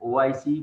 OIC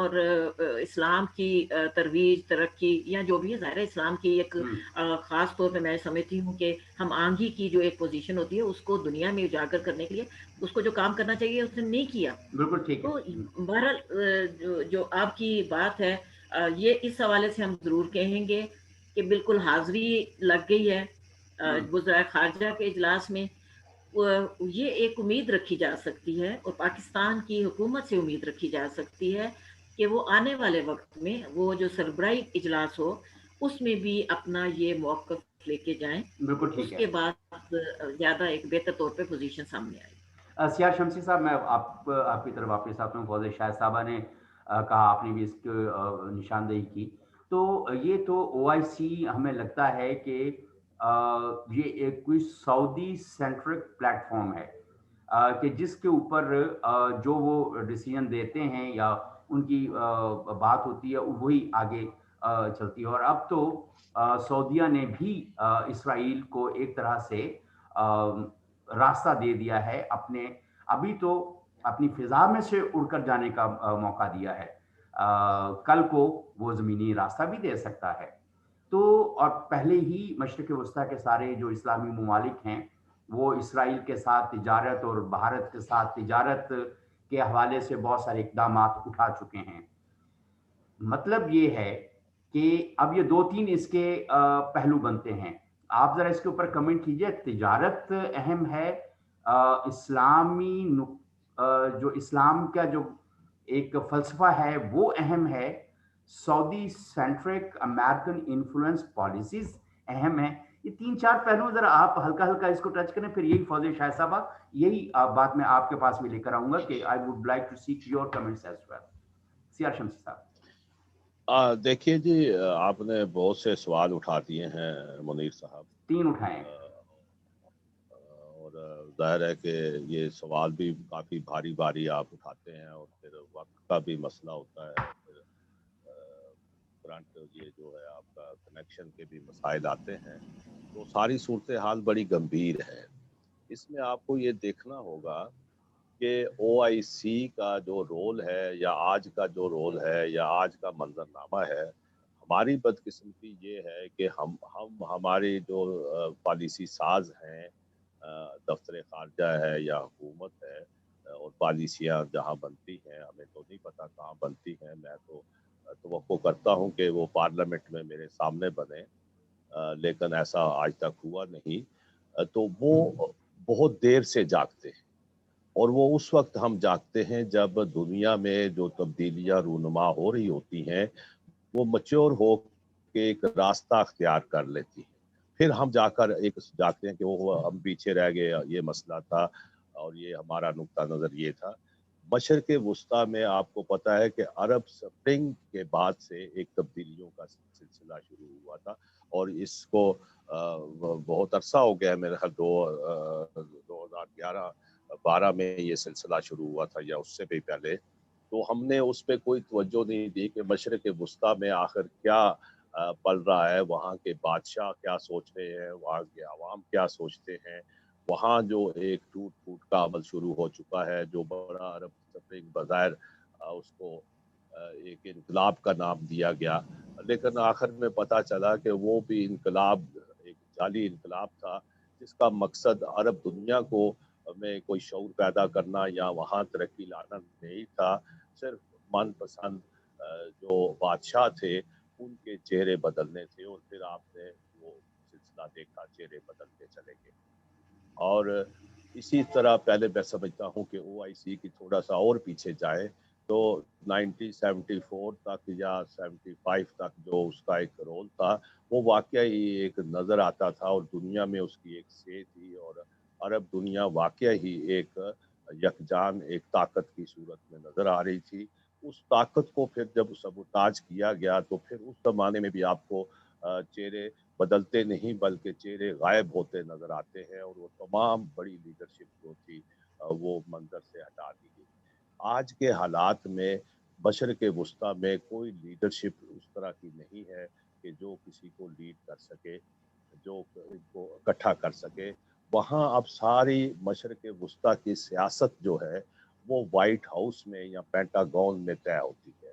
اور اسلام کی ترویج ترقی یا جو بھی ہے، ظاہر ہے اسلام کی ایک خاص طور پہ میں سمجھتی ہوں کہ ہم آنگی کی جو ایک پوزیشن ہوتی ہے اس کو دنیا میں اجاگر کرنے کے لیے اس کو جو کام کرنا چاہیے اس نے نہیں کیا. بالکل ٹھیک ہے. تو بہرحال جو آپ کی بات ہے یہ اس حوالے سے ہم ضرور کہیں گے کہ بالکل حاضری لگ گئی ہے وزرائے خارجہ کے اجلاس میں. یہ ایک امید رکھی جا سکتی ہے اور پاکستان کی حکومت سے امید رکھی جا سکتی ہے کہ وہ آنے والے وقت میں وہ جو سربراہی اجلاس ہو اس میں بھی اپنا یہ موقف لے کے جائیں. بالکل ٹھیک اس ہے. کے بعد زیادہ ایک بہتر طور پہ پوزیشن سامنے آئی. سیاہ شمسی صاحب، میں آپ کی طرف واپس آتا ہوں. فوزیہ شاہد صاحبہ نے کہا، آپ نے بھی اس کی نشاندہی کی. تو یہ تو او آئی سی ہمیں لگتا ہے کہ یہ ایک کوئی سعودی سینٹرک پلیٹ فارم ہے کہ جس کے اوپر جو وہ ڈیسیژن دیتے ہیں یا ان کی بات ہوتی ہے وہی آگے چلتی ہے. اور اب تو سعودیہ نے بھی اسرائیل کو ایک طرح سے راستہ دے دیا ہے، ابھی تو اپنی فضا میں سے اڑ کر جانے کا موقع دیا ہے، کل کو وہ زمینی راستہ بھی دے سکتا ہے. تو اور پہلے ہی مشرق وسطیٰ کے سارے جو اسلامی ممالک ہیں وہ اسرائیل کے ساتھ تجارت اور بھارت کے ساتھ تجارت کے حوالے سے بہت سارے اقدامات اٹھا چکے ہیں. مطلب یہ ہے کہ اب یہ 2-3 اس کے پہلو بنتے ہیں. آپ ذرا اس کے اوپر کمنٹ کیجئے. تجارت اہم ہے، اسلامی جو اسلام کا جو ایک فلسفہ ہے وہ اہم ہے، سعودی سینٹرک امریکن انفلوئنس پالیسیز اہم ہیں. یہ 3-4 پہلو ذرا آپ ہلکا ہلکا اس کو ٹچ کریں. پھر یہی فوزیہ شاہد صاحبہ یہی بات میں آپ کے پاس بھی لے کر آؤں گا کہ I would like to seek your comments as well. سیاہ شمسی صاحب. دیکھیے جی، آپ نے بہت سے سوال اٹھا دیے ہیں منیر صاحب. 3 اٹھائیں. اور ظاہر ہے کہ یہ سوال بھی کافی بھاری بھاری آپ اٹھاتے ہیں اور پھر وقت کا بھی مسئلہ ہوتا ہے، اور پھر کرنٹ یہ جو ہے آپ کا کنیکشن کے بھی مسائل آتے ہیں. تو ساری صورتحال بڑی گمبھیر ہے. اس میں آپ کو یہ دیکھنا ہوگا کہ او آئی سی کا جو رول ہے یا آج کا جو رول ہے یا آج کا منظرنامہ ہے، ہماری بدقسمتی یہ ہے کہ ہم ہماری جو پالیسی ساز ہیں، دفتر خارجہ ہے یا حکومت ہے، اور پالیسیاں جہاں بنتی ہیں ہمیں تو نہیں پتہ کہاں بنتی ہیں. میں تو توقع کرتا ہوں کہ وہ پارلیمنٹ میں میرے سامنے بنے، لیکن ایسا آج تک ہوا نہیں. تو وہ بہت دیر سے جاگتے ہیں، اور وہ اس وقت ہم جاگتے ہیں جب دنیا میں جو تبدیلیاں رونما ہو رہی ہوتی ہیں وہ میچور ہو کے ایک راستہ اختیار کر لیتی ہیں. پھر ہم جاگتے ہیں کہ وہ ہم پیچھے رہ گئے، یہ مسئلہ تھا اور یہ ہمارا نقطہ نظر یہ تھا. مشرق وسطیٰ میں آپ کو پتہ ہے کہ عرب سپرنگ کے بعد سے ایک تبدیلیوں کا سلسلہ شروع ہوا تھا، اور اس کو بہت عرصہ ہو گیا ہے، میرے خیال 2011-12 میں یہ سلسلہ شروع ہوا تھا یا اس سے بھی پہلے. تو ہم نے اس پہ کوئی توجہ نہیں دی کہ مشرق وسطیٰ میں آخر کیا پل رہا ہے، وہاں کے بادشاہ کیا سوچ رہے ہیں، وہاں کے عوام کیا سوچتے ہیں. وہاں جو ایک ٹوٹ پھوٹ کا عمل شروع ہو چکا ہے، جو بڑا عرب سپرنگ بظاہر اس کو ایک انقلاب کا نام دیا گیا، لیکن آخر میں پتہ چلا کہ وہ بھی انقلاب ایک جعلی انقلاب تھا، جس کا مقصد عرب دنیا کو میں کوئی شعور پیدا کرنا یا وہاں ترقی لانا نہیں تھا. صرف من پسند جو بادشاہ تھے ان کے چہرے بدلنے تھے، اور پھر آپ نے وہ سلسلہ دیکھا، چہرے بدلتے چلے گئے. اور اسی طرح پہلے میں سمجھتا ہوں کہ او آئی سی کی تھوڑا سا اور پیچھے جائے تو 1974 تک یا 75 تک جو اس کا ایک رول تھا وہ واقعی ایک نظر آتا تھا، اور دنیا میں اس کی ایک سے تھی، اور عرب دنیا واقعی ہی ایک یکجان ایک طاقت کی صورت میں نظر آ رہی تھی. اس طاقت کو پھر جب سبوتاج کیا گیا تو پھر اس زمانے میں بھی آپ کو چہرے بدلتے نہیں بلکہ چہرے غائب ہوتے نظر آتے ہیں، اور وہ تمام بڑی لیڈرشپ جو تھی وہ منظر سے ہٹا دی گئی. آج کے حالات میں مشرق وسطیٰ میں کوئی لیڈرشپ اس طرح کی نہیں ہے کہ جو کسی کو لیڈ کر سکے، جو ان کو اکٹھا کر سکے. وہاں اب ساری مشرق وسطیٰ کی سیاست جو ہے وہ وائٹ ہاؤس میں یا پینٹاگون میں طے ہوتی ہے.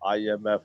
IMF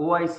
OIC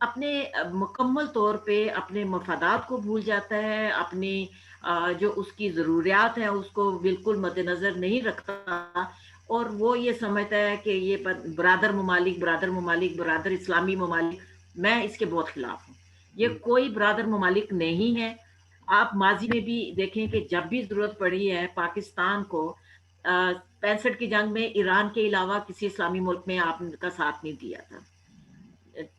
اپنے مکمل طور پہ اپنے مفادات کو بھول جاتا ہے، اپنی جو اس کی ضروریات ہیں اس کو بالکل مد نظر نہیں رکھتا، اور وہ یہ سمجھتا ہے کہ یہ برادر ممالک برادر ممالک برادر اسلامی ممالک، میں اس کے بہت خلاف ہوں۔ یہ کوئی برادر ممالک نہیں ہے۔ آپ ماضی میں بھی دیکھیں کہ جب بھی ضرورت پڑی ہے پاکستان کو، 65 کی جنگ میں ایران کے علاوہ کسی اسلامی ملک میں آپ کا ساتھ نہیں دیا تھا،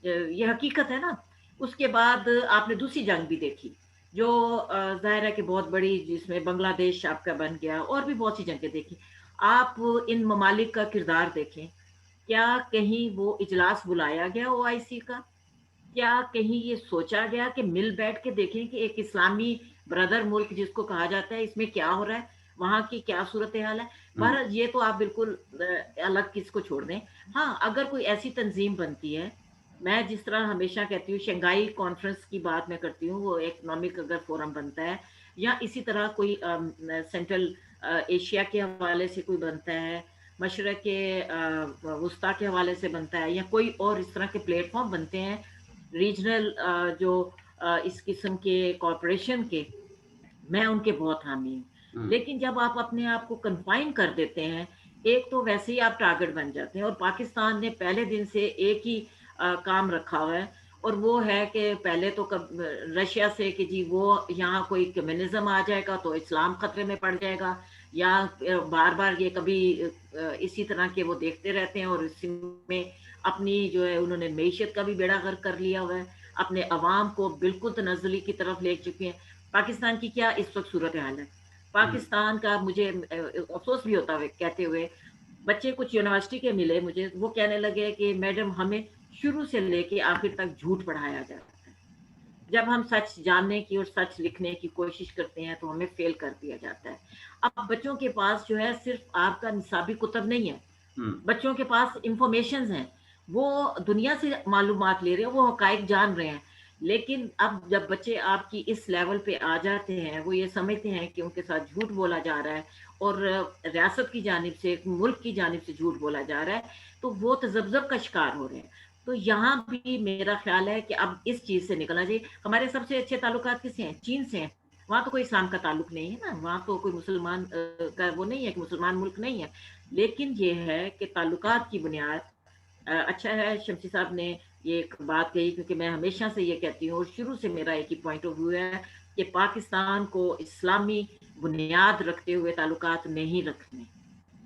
یہ حقیقت ہے نا۔ اس کے بعد آپ نے دوسری جنگ بھی دیکھی جو ظاہر ہے کہ بہت بڑی، جس میں بنگلہ دیش آپ کا بن گیا، اور بھی بہت سی جنگیں دیکھی۔ آپ ان ممالک کا کردار دیکھیں، کیا کہیں وہ اجلاس بلایا گیا OIC کا؟ کیا کہیں یہ سوچا گیا کہ مل بیٹھ کے دیکھیں کہ ایک اسلامی برادر ملک جس کو کہا جاتا ہے اس میں کیا ہو رہا ہے، وہاں کی کیا صورتحال ہے؟ بہرحال یہ تو آپ بالکل الگ کس کو چھوڑ دیں۔ ہاں، اگر کوئی ایسی تنظیم بنتی ہے، میں جس طرح ہمیشہ کہتی ہوں شنگھائی کانفرنس کی بات میں کرتی ہوں، وہ اکنامک اگر فورم بنتا ہے، یا اسی طرح کوئی سینٹرل ایشیا کے حوالے سے کوئی بنتا ہے، مشرق وسطیٰ کے حوالے سے بنتا ہے، یا کوئی اور اس طرح کے پلیٹ فارم بنتے ہیں ریجنل جو اس قسم کے کارپوریشن کے، میں ان کے بہت حامی ہوں۔ لیکن جب آپ اپنے آپ کو کنفائن کر دیتے ہیں، ایک تو ویسے ہی آپ ٹارگٹ بن جاتے ہیں، اور پاکستان نے پہلے دن سے ایک ہی کام رکھا ہوا ہے، اور وہ ہے کہ پہلے تو رشیا سے کہ جی وہ یہاں کوئی کمیونزم آ جائے گا تو اسلام خطرے میں پڑ جائے گا، یا بار بار یہ کبھی اسی طرح کے وہ دیکھتے رہتے ہیں، اور اسی میں اپنی جو ہے انہوں نے معیشت کا بھی بیڑا غرق کر لیا ہوا ہے، اپنے عوام کو بالکل تنزلی کی طرف لے چکے ہیں۔ پاکستان کی کیا اس وقت صورتحال ہے؟ پاکستان کا مجھے افسوس بھی ہوتا ہے کہتے ہوئے، بچے کچھ یونیورسٹی کے ملے مجھے، وہ کہنے لگے کہ میڈم ہمیں شروع سے لے کے آخر تک جھوٹ پڑھایا جاتا ہے، جب ہم سچ جاننے کی اور سچ لکھنے کی کوشش کرتے ہیں تو ہمیں فیل کر دیا جاتا ہے۔ اب بچوں کے پاس جو ہے صرف آپ کا نصابی کتب نہیں ہے، بچوں کے پاس انفارمیشنز ہیں، وہ دنیا سے معلومات لے رہے ہیں، وہ حقائق جان رہے ہیں، لیکن اب جب بچے آپ کی اس لیول پہ آ جاتے ہیں، وہ یہ سمجھتے ہیں کہ ان کے ساتھ جھوٹ بولا جا رہا ہے، اور ریاست کی جانب سے، ملک کی جانب سے جھوٹ بولا جا رہا ہے، تو وہ تذبذب کا شکار ہو رہے ہیں۔ تو یہاں بھی میرا خیال ہے کہ اب اس چیز سے نکلنا چاہیے۔ ہمارے سب سے اچھے تعلقات کس سے ہیں؟ چین سے ہیں، وہاں تو کوئی اسلام کا تعلق نہیں ہے نا، وہاں تو کوئی مسلمان کا وہ نہیں ہے کہ مسلمان ملک نہیں ہے، لیکن یہ ہے کہ تعلقات کی بنیاد اچھا ہے شمسی صاحب نے یہ ایک بات کہی، کیونکہ میں ہمیشہ سے یہ کہتی ہوں، اور شروع سے میرا ایک ہی پوائنٹ آف ویو ہے کہ پاکستان کو اسلامی بنیاد رکھتے ہوئے تعلقات نہیں رکھنے،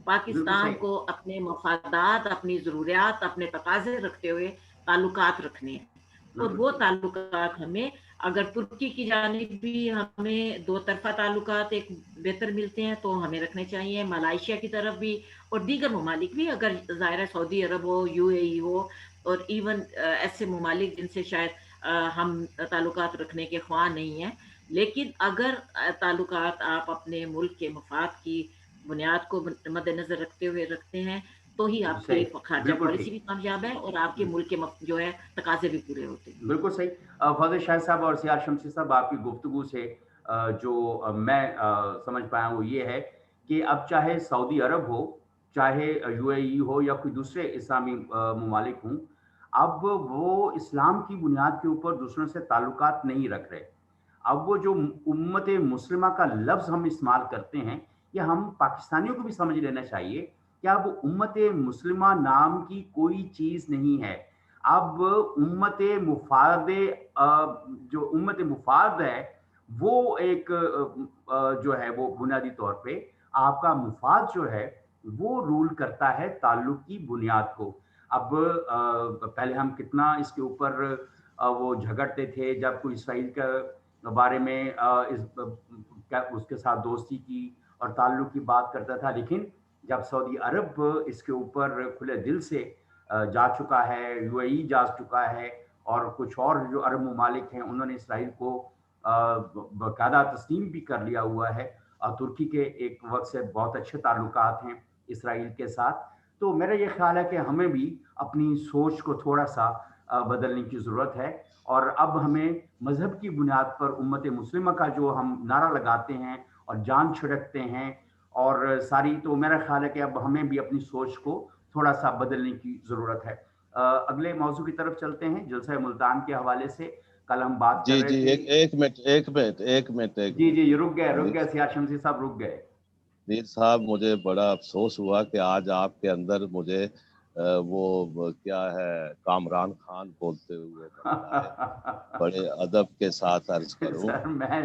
پاکستان کو اپنے مفادات، اپنی ضروریات، اپنے تقاضے رکھتے ہوئے تعلقات رکھنے ہیں، اور وہ تعلقات ہمیں، اگر ترکی کی جانب بھی ہمیں دو طرفہ تعلقات ایک بہتر ملتے ہیں تو ہمیں رکھنے چاہیے، ملائیشیا کی طرف بھی، اور دیگر ممالک بھی، اگر ظاہر سعودی عرب ہو، UAE ہو، اور ایون ایسے ممالک جن سے شاید ہم تعلقات رکھنے کے خواہاں نہیں ہیں، لیکن اگر تعلقات آپ اپنے ملک کے مفاد کی بنیاد کو مد نظر رکھتے ہوئے رکھتے ہیں تو ہی آپ کی خارجہ پالیسی بھی کامیاب ہے، اور آپ کے ملک کے جو ہے تقاضے بھی پورے ہوتے ہیں۔ بالکل صحیح۔ فضل شاہ صاحب اور سیاد شمسی صاحب، آپ کی گفتگو سے جو میں سمجھ پایا وہ یہ ہے کہ اب چاہے سعودی عرب ہو، چاہے UAE ہو، یا کوئی دوسرے اسلامی ممالک ہوں، اب وہ اسلام کی بنیاد کے اوپر دوسروں سے تعلقات نہیں رکھ رہے۔ اب وہ جو امت مسلمہ کا لفظ ہم استعمال کرتے ہیں، یہ ہم پاکستانیوں کو بھی سمجھ لینا چاہیے کہ اب امت مسلمہ نام کی کوئی چیز نہیں ہے۔ اب امت مفاد، جو امت مفاد ہے، وہ ایک جو ہے وہ بنیادی طور پہ آپ کا مفاد جو ہے وہ رول کرتا ہے تعلق کی بنیاد کو۔ اب پہلے ہم کتنا اس کے اوپر وہ جھگڑتے تھے جب کوئی اسرائیل کے بارے میں اس کے ساتھ دوستی کی اور تعلق کی بات کرتا تھا، لیکن جب سعودی عرب اس کے اوپر کھلے دل سے جا چکا ہے، UAE جا چکا ہے، اور کچھ اور جو عرب ممالک ہیں انہوں نے اسرائیل کو باقاعدہ تسلیم بھی کر لیا ہوا ہے، اور ترکی کے ایک وقت سے بہت اچھے تعلقات ہیں اسرائیل کے ساتھ۔ تو میرا یہ خیال ہے کہ ہمیں بھی اپنی سوچ کو تھوڑا سا بدلنے کی ضرورت ہے، اور اب ہمیں مذہب کی بنیاد پر امت مسلمہ کا جو ہم نعرہ لگاتے ہیں اور جان چھڑکتے ہیں اور ساری، تو میرا خیال ہے کہ اب ہمیں بھی اپنی سوچ کو تھوڑا سا بدلنے کی ضرورت ہے۔ اگلے موضوع کی طرف چلتے ہیں جلسہ ملتان کے حوالے سے. کل ہم بات کر جی رہے جی تھے. ایک منٹ جی رک گئے سیاہ شمسی صاحب رک گئے. میر صاحب مجھے بڑا افسوس ہوا کہ آج آپ کے اندر مجھے وہ کیا ہے کامران خان بولتے ہوئے نظر آئے. بڑے ادب کے ساتھ عرض کروں سر میں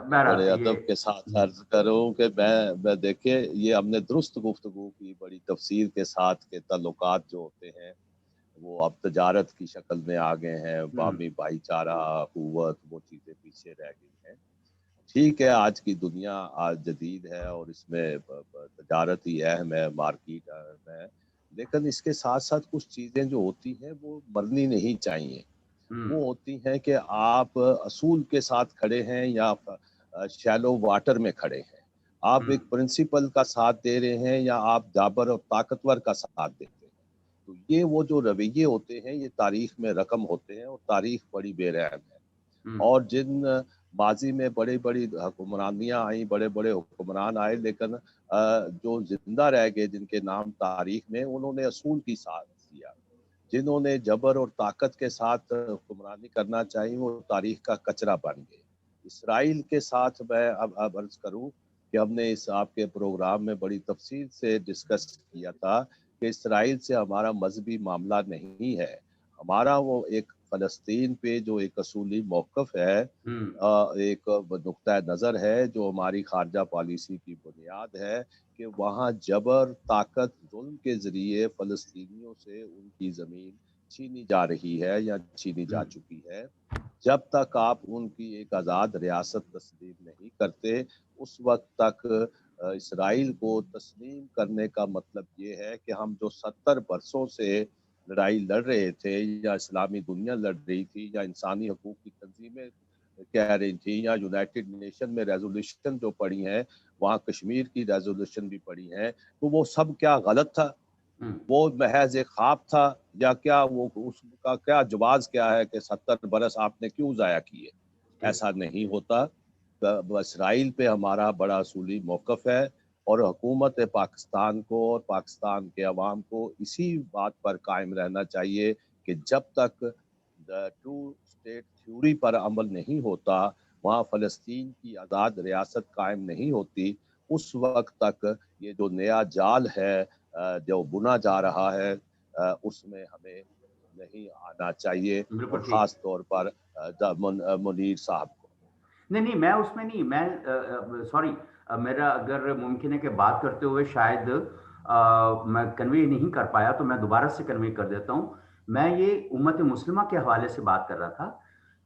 بڑے یہ ادب کے ساتھ عرض کروں کہ میں دیکھیے یہ ہم نے درست گفتگو کی بڑی تفصیل کے ساتھ کہ تعلقات جو ہوتے ہیں وہ اب تجارت کی شکل میں آ گئے ہیں. باہمی بھائی چارہ قوت وہ چیزیں پیچھے رہ گئی ہیں. ٹھیک ہے آج کی دنیا آج جدید ہے اور اس میں تجارت ہی اہم ہے مارکیٹ اہم ہے لیکن اس کے ساتھ ساتھ کچھ چیزیں جو ہوتی ہیں وہ مرنی نہیں چاہیے. وہ ہوتی ہیں کہ آپ اصول کے ساتھ کھڑے ہیں یا شیلو واٹر میں کھڑے ہیں. آپ ایک پرنسپل کا ساتھ دے رہے ہیں یا آپ جابر اور طاقتور کا ساتھ دیتے ہیں. تو یہ وہ جو رویے ہوتے ہیں یہ تاریخ میں رقم ہوتے ہیں اور تاریخ بڑی بے رحم ہے. اور جن ماضی میں بڑی بڑی حکمرانیاں آئیں بڑے بڑے حکمران آئے لیکن جو زندہ رہ گئے جن کے نام تاریخ میں انہوں نے اصول کی ساتھ دیا. جنہوں نے جبر اور طاقت کے ساتھ حکمرانی کرنا چاہیے وہ تاریخ کا کچرا بن گئے. اسرائیل کے ساتھ میں اب عرض کروں کہ ہم نے اس آپ کے پروگرام میں بڑی تفصیل سے ڈسکس کیا تھا کہ اسرائیل سے ہمارا مذہبی معاملہ نہیں ہے. ہمارا وہ ایک فلسطین پہ جو ایک اصولی موقف ہے ایک نقطہ نظر ہے جو ہماری خارجہ پالیسی کی بنیاد ہے کہ وہاں جبر طاقت ظلم کے ذریعے فلسطینیوں سے ان کی زمین چھینی جا رہی ہے یا چھینی جا چکی ہے. جب تک آپ ان کی ایک آزاد ریاست تسلیم نہیں کرتے اس وقت تک اسرائیل کو تسلیم کرنے کا مطلب یہ ہے کہ ہم جو 70 برسوں سے لڑائی لڑ رہے تھے یا اسلامی دنیا لڑ رہی تھی یا انسانی حقوق کی تنظیمیں کہہ رہی تھی یا یونائٹڈ نیشن میں ریزولوشن جو پڑی ہیں وہاں کشمیر کی ریزولوشن بھی پڑی ہیں تو وہ سب کیا غلط تھا؟ وہ محض ایک خواب تھا یا کیا وہ اس کا کیا جواز کیا ہے کہ 70 برس آپ نے کیوں ضائع کیے؟ ایسا نہیں ہوتا. اسرائیل پہ ہمارا بڑا اصولی موقف ہے اور حکومت پاکستان کو اور پاکستان کے عوام کو اسی بات پر قائم رہنا چاہیے کہ جب تک ٹو اسٹیٹ تھیوری پر عمل نہیں ہوتا وہاں فلسطین کی آزاد ریاست قائم نہیں ہوتی اس وقت تک یہ جو نیا جال ہے جو بنا جا رہا ہے اس میں ہمیں نہیں آنا چاہیے. اور خاص طور پر منیر صاحب کو نہیں میں اس میں نہیں میں سوری میرا اگر ممکن ہے کہ بات کرتے ہوئے شاید میں کنوے نہیں کر پایا تو میں دوبارہ سے کنوے کر دیتا ہوں. میں یہ امت مسلمہ کے حوالے سے بات کر رہا تھا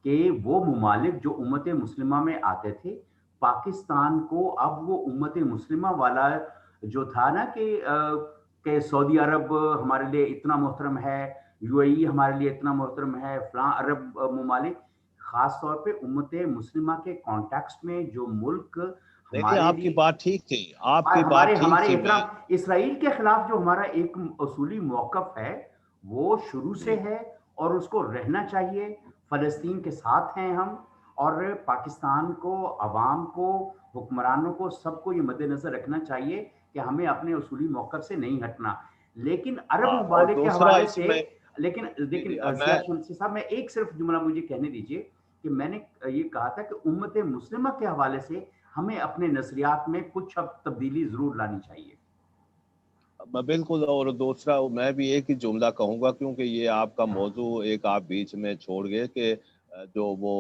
کہ وہ ممالک جو امت مسلمہ میں آتے تھے پاکستان کو اب وہ امت مسلمہ والا جو تھا نا کہ سعودی عرب ہمارے لیے اتنا محترم ہے یو اے ای ہمارے لیے اتنا محترم ہے فلاں عرب ممالک خاص طور پہ امت مسلمہ کے کانٹیکسٹ میں جو ملک دیکھیے آپ کی بات ٹھیک تھی ہمارے احترام اسرائیل کے خلاف جو ہمارا ایک اصولی موقف ہے وہ شروع سے ہے اور اس کو رہنا چاہیے. فلسطین کے ساتھ ہیں ہم اور پاکستان کو عوام کو حکمرانوں کو سب کو یہ مد نظر رکھنا چاہیے کہ ہمیں اپنے اصولی موقف سے نہیں ہٹنا. لیکن عرب ممالک کے حوالے سے لیکن سیاہ شمسی صاحب میں ایک صرف جملہ مجھے کہنے دیجئے کہ میں نے یہ کہا تھا کہ امت مسلمہ کے حوالے سے ہمیں اپنے نظریات میں کچھ اب تبدیلی ضرور لانی چاہیے. بالکل. اور دوسرا میں بھی ایک ہی جملہ کہوں گا کیونکہ یہ آپ کا موضوع ایک آپ بیچ میں چھوڑ گئے کہ جو وہ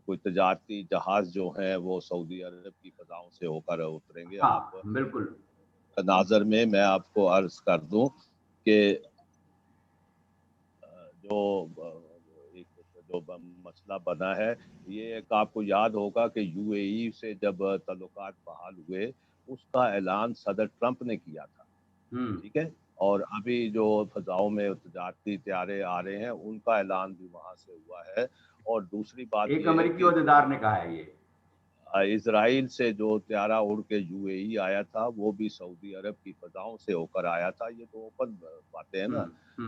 کوئی تجارتی جہاز جو ہیں وہ سعودی عرب کی فضاؤں سے ہو کر اتریں گے. آپ بالکل ناظر میں آپ کو عرض کر دوں کہ جو مسئلہ بنا ہے یہ ایک آپ کو یاد ہوگا کہ یو اے ای سے جب تعلقات بحال ہوئے اس کا اعلان صدر ٹرمپ نے کیا تھا. ٹھیک ہے. اور ابھی جو فضاؤں میں تجارتی طیارے آ رہے ہیں ان کا اعلان بھی وہاں سے ہوا ہے. اور دوسری بات ایک یہ ہے امریکی کہ عہدیدار نے کہا ہے یہ اسرائیل سے جو طیارہ اڑ کے یو اے ای آیا تھا وہ بھی سعودی عرب کی فضاؤں سے ہو کر آیا تھا. یہ تو اوپن باتیں ہیں نا.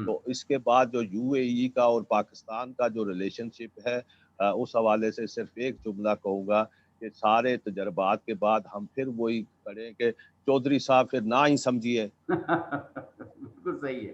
تو اس کے بعد جو یو اے ای کا اور پاکستان کا جو ریلیشن شپ ہے اس حوالے سے صرف ایک جملہ کہوں گا کہ سارے تجربات کے بعد ہم پھر وہی کریں کہ چودھری صاحب پھر نہ ہی سمجھیے. بالکل صحیح ہے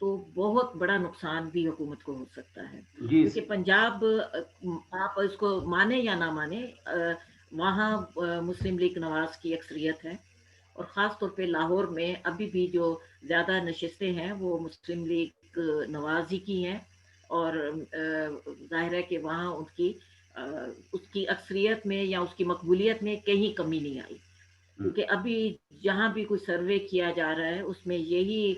تو بہت بڑا نقصان بھی حکومت کو ہو سکتا ہے، جی کیونکہ پنجاب آپ اس کو مانے یا نہ مانے وہاں مسلم لیگ نواز کی اکثریت ہے، اور خاص طور پہ لاہور میں ابھی بھی جو زیادہ نشستیں ہیں وہ مسلم لیگ نواز ہی کی ہیں، اور ظاہر ہے کہ وہاں اس کی اکثریت میں یا اس کی مقبولیت میں کہیں کمی نہیں آئی، کیونکہ ابھی جہاں بھی کوئی سروے کیا جا رہا ہے اس میں یہی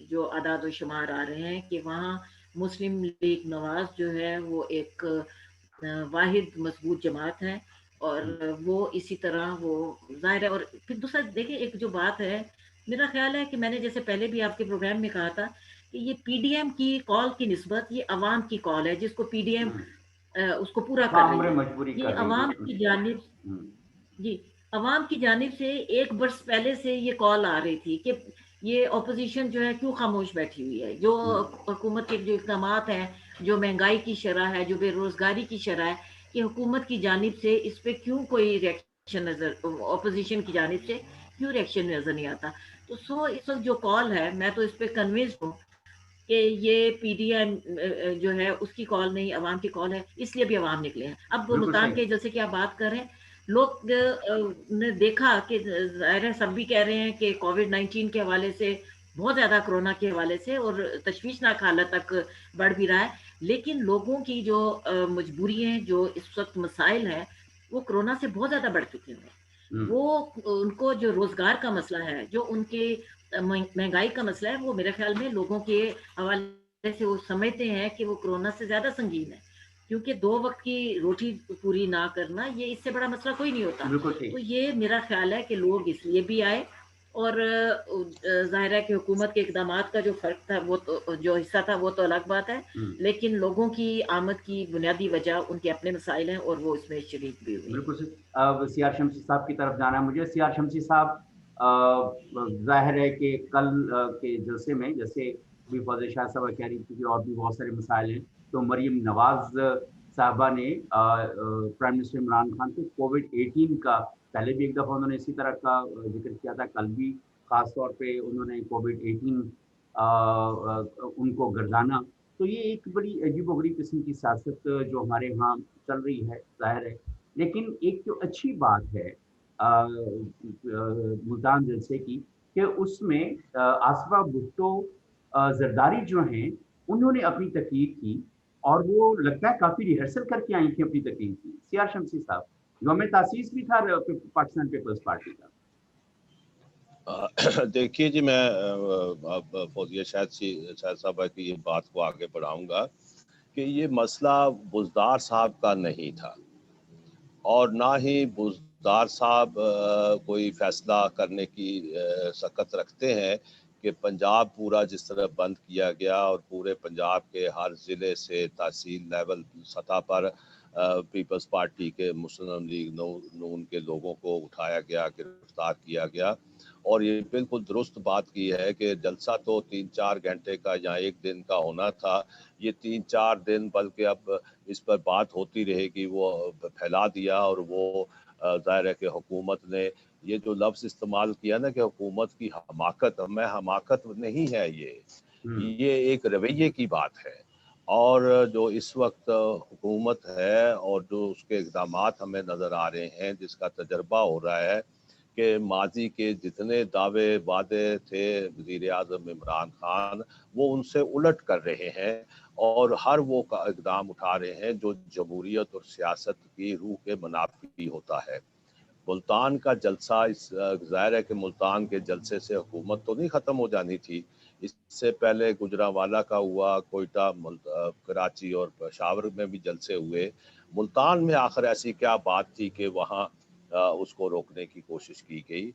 جو اعداد و شمار آ رہے ہیں کہ وہاں مسلم لیگ نواز جو ہے وہ ایک واحد مضبوط جماعت ہے، اور وہ اسی طرح وہ ظاہر ہے۔ اور پھر دوسرا دیکھیں، ایک جو بات ہے، میرا خیال ہے کہ میں نے جیسے پہلے بھی آپ کے پروگرام میں کہا تھا کہ یہ پی ڈی ایم کی کال کی نسبت یہ عوام کی کال ہے، جس کو پی ڈی ایم اس کو پورا کر امر رہی ہے، مجبوری کر یہ رہی عوام ہے۔ کی جانب، جی عوام کی جانب سے ایک برس پہلے سے یہ کال آ رہی تھی کہ یہ اپوزیشن جو ہے کیوں خاموش بیٹھی ہوئی ہے، جو حکومت کے جو اقدامات ہیں، جو مہنگائی کی شرح ہے، جو بے روزگاری کی شرح ہے، کہ حکومت کی جانب سے اس پہ کیوں کوئی ریئیکشن نظر، اپوزیشن کی جانب سے کیوں ریئیکشن نظر نہیں آتا۔ تو اس وقت جو کال ہے، میں تو اس پہ کنوینس ہوں کہ یہ پی ڈی ایم جو ہے اس کی کال نہیں، عوام کی کال ہے، اس لیے بھی عوام نکلے ہیں۔ اب بالکل ملتان صحیح۔ کے جیسے کہ آپ بات کر رہے ہیں، لوگ نے دیکھا کہ ظاہر ہے سب بھی کہہ رہے ہیں کہ کووڈ 19 کے حوالے سے، بہت زیادہ کرونا کے حوالے سے اور تشویشناک حالت تک بڑھ بھی رہا ہے، لیکن لوگوں کی جو مجبوری ہیں، جو اس وقت مسائل ہیں، وہ کرونا سے بہت زیادہ بڑھ چکے ہیں۔ وہ ان کو جو روزگار کا مسئلہ ہے، جو ان کے مہنگائی کا مسئلہ ہے، وہ میرے خیال میں لوگوں کے حوالے سے وہ سمجھتے ہیں کہ وہ کرونا سے زیادہ سنگین ہے، کیونکہ 2 وقت کی روٹی پوری نہ کرنا، یہ اس سے بڑا مسئلہ کوئی نہیں ہوتا۔ بالکل ٹھیک۔ تو یہ میرا خیال ہے کہ لوگ اس لیے بھی آئے، اور ظاہر ہے کہ حکومت کے اقدامات کا جو فرق تھا، وہ تو جو حصہ تھا وہ تو الگ بات ہے، لیکن لوگوں کی آمد کی بنیادی وجہ ان کے اپنے مسائل ہیں، اور وہ اس میں شریک بھی ہوئے ہیں۔ بالکل صحیح۔ اب سی آر شمسی صاحب کی طرف جانا ہے مجھے۔ سی آر شمسی صاحب، ظاہر ہے کہ کل کے جلسے میں، جیسے ابھی فوزیہ شاہ صاحبہ کہہ رہی تھی کہ اور بھی بہت سارے مسائل ہیں، تو مریم نواز صاحبہ نے پرائم منسٹر عمران خان کو کووڈ-18 کا، پہلے بھی ایک دفعہ انہوں نے اسی طرح کا ذکر کیا تھا، کل بھی خاص طور پہ انہوں نے کووڈ-18 ان کو گردانا۔ تو یہ ایک بڑی عجیب و غریب قسم کی سیاست جو ہمارے ہاں چل رہی ہے، ظاہر ہے۔ لیکن ایک جو اچھی بات ہے ملتان جلسے کی، کہ اس میں آصفہ بھٹو زرداری جو ہیں، انہوں نے اپنی تقریر کی، اور وہ لگتا ہے کافی ریہرسل کر کے آئی تھی اپنی تقریر کی۔ سی آر شمسی صاحب، یوم تاسیس بھی تھا پاکستان پیپلز پارٹی کا۔ دیکھیے جی، میں اب فوزیہ شاہد صاحبہ کی یہ بات کو آگے بڑھاؤں گا کہ یہ مسئلہ بزدار صاحب کا نہیں تھا، اور نہ ہی بزدار صاحب کوئی فیصلہ کرنے کی سکت رکھتے ہیں کہ پنجاب پورا جس طرح بند کیا گیا اور پورے پنجاب کے ہر ضلع سے تحصیل لیول سطح پر پیپلز پارٹی کے مسلم لیگ نون کے لوگوں کو اٹھایا گیا، گرفتار کیا گیا، اور یہ بالکل درست بات کی ہے کہ جلسہ تو 3-4 گھنٹے کا یا 1 دن کا ہونا تھا، یہ 3-4 دن بلکہ اب اس پر بات ہوتی رہے گی، وہ پھیلا دیا۔ اور وہ ظاہر ہے کہ حکومت نے یہ جو لفظ استعمال کیا نا کہ حکومت کی حماقت، میں حماقت نہیں ہے، یہ ایک رویے کی بات ہے، اور جو اس وقت حکومت ہے اور جو اس کے اقدامات ہمیں نظر آ رہے ہیں، جس کا تجربہ ہو رہا ہے کہ ماضی کے جتنے دعوے وعدے تھے وزیر اعظم عمران خان، وہ ان سے الٹ کر رہے ہیں، اور ہر وہ اقدام اٹھا رہے ہیں جو جمہوریت اور سیاست کی روح کے منافی ہوتا ہے۔ ملتان کا جلسہ، ظاہر ہے کہ ملتان کے جلسے سے حکومت تو نہیں ختم ہو جانی تھی، اس سے پہلے گجرانوالہ کا ہوا، کوئٹہ، کراچی اور پشاور میں بھی جلسے ہوئے۔ ملتان میں آخر ایسی کیا بات تھی کہ وہاں اس کو روکنے کی کوشش کی گئی؟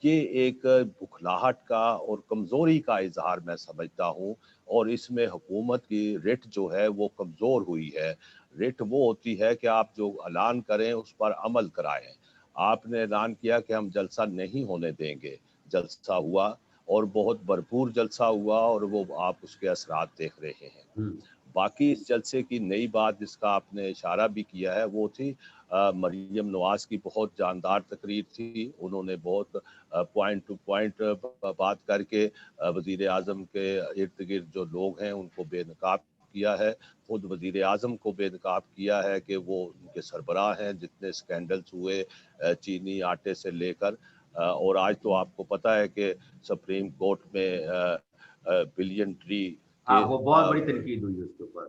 یہ ایک بکھلاہٹ کا اور کمزوری کا اظہار میں سمجھتا ہوں، اور اس میں حکومت کی رٹ جو ہے وہ کمزور ہوئی ہے۔ رٹ وہ ہوتی ہے کہ آپ جو اعلان کریں اس پر عمل کرائیں۔ آپ نے اعلان کیا کہ ہم جلسہ نہیں ہونے دیں گے، جلسہ ہوا اور بہت بھرپور جلسہ ہوا، اور وہ آپ اس کے اثرات دیکھ رہے ہیں۔ باقی اس جلسے کی نئی بات جس کا آپ نے اشارہ بھی کیا ہے وہ تھی مریم نواز کی بہت جاندار تقریر تھی. انہوں نے بہت پوائنٹ ٹو پوائنٹ بات کر کے وزیر اعظم کے ارد گرد جو لوگ ہیں ان کو بے نقاب کیا ہے. خود وزیر اعظم کو بے نقاب کیا ہے کہ وہ ان کے سربراہ ہیں. جتنے سکینڈلز ہوئے چینی آٹے سے لے کر، اور آج تو آپ کو پتہ ہے کہ سپریم کورٹ میں بلین ٹری ہاں وہ بہت بڑی تنقید ہوئی اس کے اوپر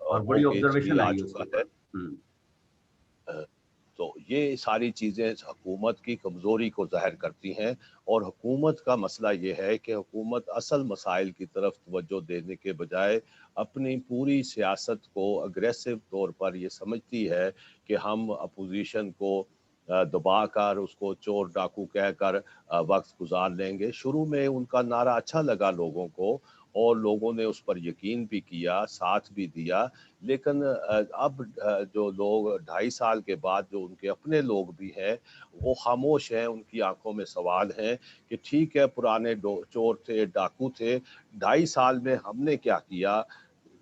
اور بڑی آبزرویشن آئی اس کے اوپر. تو یہ ساری چیزیں حکومت کی کمزوری کو ظاہر کرتی ہیں، اور حکومت کا مسئلہ یہ ہے کہ حکومت اصل مسائل کی طرف توجہ دینے کے بجائے اپنی پوری سیاست کو اگریسو طور پر یہ سمجھتی ہے کہ ہم اپوزیشن کو دبا کر اس کو چور ڈاکو کہہ کر وقت گزار لیں گے. شروع میں ان کا نعرہ اچھا لگا لوگوں کو اور لوگوں نے اس پر یقین بھی کیا، ساتھ بھی دیا، لیکن اب جو لوگ 2.5 سال کے بعد جو ان کے اپنے لوگ بھی ہیں وہ خاموش ہیں. ان کی آنکھوں میں سوال ہیں کہ ٹھیک ہے پرانے چور تھے، ڈاکو تھے، 2.5 سال میں ہم نے کیا کیا؟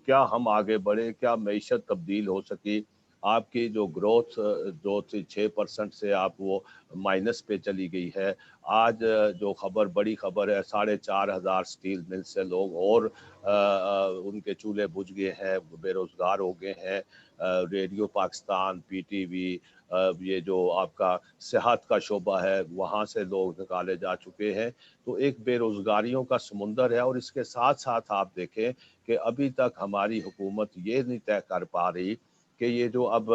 کیا ہم آگے بڑھے؟ کیا معیشت تبدیل ہو سکی؟ آپ کی جو گروتھ جو تھی 6% سے آپ وہ مائنس پہ چلی گئی ہے. آج جو بڑی خبر ہے 4,500 سٹیل مل سے لوگ اور ان کے چولہے بجھ گئے ہیں، بے روزگار ہو گئے ہیں. Radio Pakistan, P T V, یہ جو آپ کا صحت کا شعبہ ہے وہاں سے لوگ نکالے جا چکے ہیں. تو ایک بے روزگاریوں کا سمندر ہے. اور اس کے ساتھ ساتھ آپ دیکھیں کہ ابھی تک ہماری حکومت یہ نہیں طے کر پا رہی کہ یہ جو اب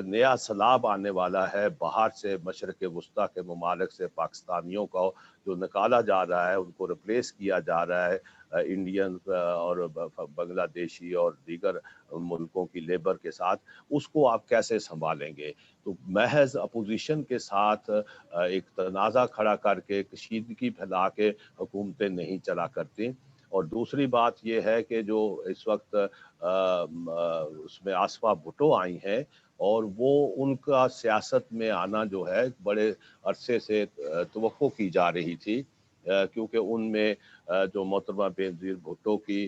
نیا سیلاب آنے والا ہے باہر سے، مشرق وسطیٰ کے ممالک سے پاکستانیوں کو جو نکالا جا رہا ہے، ان کو ریپلیس کیا جا رہا ہے انڈین اور بنگلہ دیشی اور دیگر ملکوں کی لیبر کے ساتھ، اس کو آپ کیسے سنبھالیں گے؟ تو محض اپوزیشن کے ساتھ ایک تنازع کھڑا کر کے، کشیدگی پھیلا کے حکومتیں نہیں چلا کرتی. اور دوسری بات یہ ہے کہ جو اس وقت اس میں آصفہ بھٹو آئی ہیں، اور وہ ان کا سیاست میں آنا جو ہے بڑے عرصے سے توقع کی جا رہی تھی، کیونکہ ان میں جو محترمہ بینظیر بھٹو کی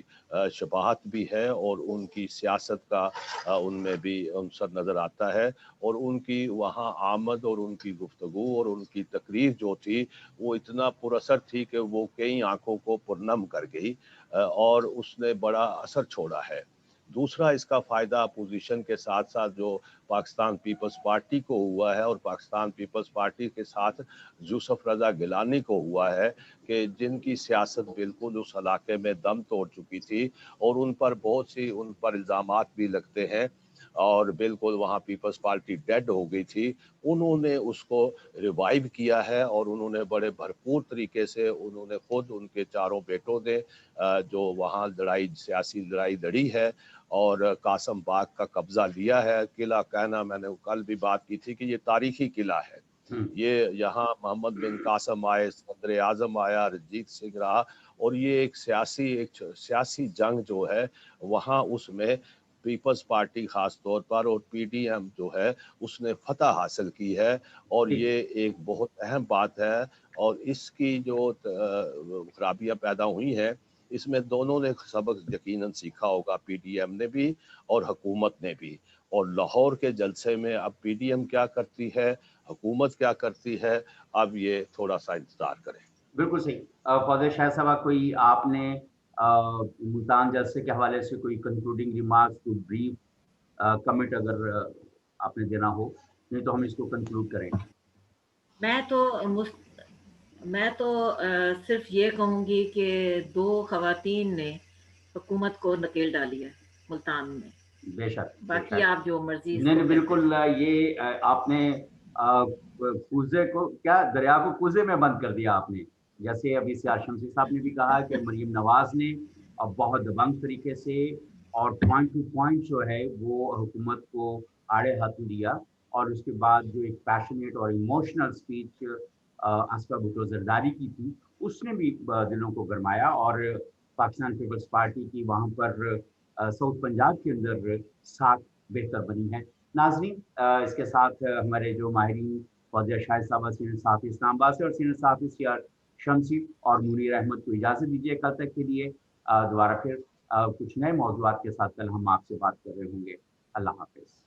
شباہت بھی ہے اور ان کی سیاست کا ان میں بھی عنصر نظر آتا ہے. اور ان کی وہاں آمد اور ان کی گفتگو اور ان کی تقریر جو تھی وہ اتنا پر اثر تھی کہ وہ کئی آنکھوں کو پرنم کر گئی اور اس نے بڑا اثر چھوڑا ہے. دوسرا اس کا فائدہ اپوزیشن کے ساتھ ساتھ جو پاکستان پیپلز پارٹی کو ہوا ہے، اور پاکستان پیپلز پارٹی کے ساتھ یوسف رضا گیلانی کو ہوا ہے، کہ جن کی سیاست بالکل اس علاقے میں دم توڑ چکی تھی اور ان پر بہت سی الزامات بھی لگتے ہیں اور بالکل وہاں پیپلز پارٹی ڈیڈ ہو گئی تھی. انہوں نے اس کو ریوائیو کیا ہے اور انہوں نے بڑے بھرپور طریقے سے انہوں نے خود ان کے چاروں بیٹوں نے جو وہاں سیاسی لڑائی لڑی ہے اور قاسم باغ کا قبضہ لیا ہے. قلعہ کہنا، میں نے کل بھی بات کی تھی کہ یہ تاریخی قلعہ ہے. یہ یہاں محمد بن قاسم آئے، صدر اعظم آیا، رنجیت سنگھ رہا، اور یہ ایک سیاسی جنگ جو ہے وہاں اس میں پیپلز پارٹی خاص طور پر اور پی ڈی ایم جو ہے اس نے فتح حاصل کی ہے. اور یہ ایک بہت اہم بات ہے. اور اس کی جو خرابیاں پیدا ہوئی ہیں اس میں دونوں نے سبق یقیناً سیکھا ہوگا، پی ڈی ایم نے بھی اور حکومت نے بھی. اور لاہور کے جلسے میں اب پی ڈی ایم کیا کرتی ہے، حکومت کیا کرتی ہے، اب یہ تھوڑا سا انتظار کریں. بالکل صحیح. فاضل شاہ صاحب، کوئی آپ نے ملتان جلسے کے حوالے سے کوئی کنکلوڈنگ ریمارکس، کوئی بریف کمنٹ اگر آپ نے دینا ہو؟ نہیں تو ہم اس کو کنکلوڈ کریں. میں تو صرف یہ کہوں گی کہ 2 خواتین نے حکومت کو نکیل ڈالی ہے ملتان میں. بے شک، باقی آپ جو مرضی. نہیں بالکل. یہ آپ نے کوزے کو، کیا دریا کو کوزے میں بند کر دیا آپ نے. جیسے ابھی سیاہ شمسی صاحب نے بھی کہا کہ مریم نواز نے اب بہت دبنگ طریقے سے اور پوائنٹ ٹو پوائنٹ جو ہے وہ حکومت کو آڑے ہاتھوں دیا. اور اس کے بعد جو ایک پیشنیٹ اور ایموشنل اسپیچ آصفہ بھٹو زرداری کی تھی، اس نے بھی دلوں کو گرمایا اور پاکستان پیپلز پارٹی کی وہاں پر ساؤتھ پنجاب کے اندر ساتھ بہتر بنی ہے. ناظرین، اس کے ساتھ ہمارے جو ماہرین فوزیہ شاہد صاحبہ سینئر صحافی اسلام آباد سے اور سینئر صحافی سیاہ شمسی اور منیر احمد کو اجازت دیجیے. کل تک کے لیے دوبارہ پھر کچھ نئے موضوعات کے ساتھ کل ہم آپ سے بات کر رہے ہوں گے. اللہ حافظ.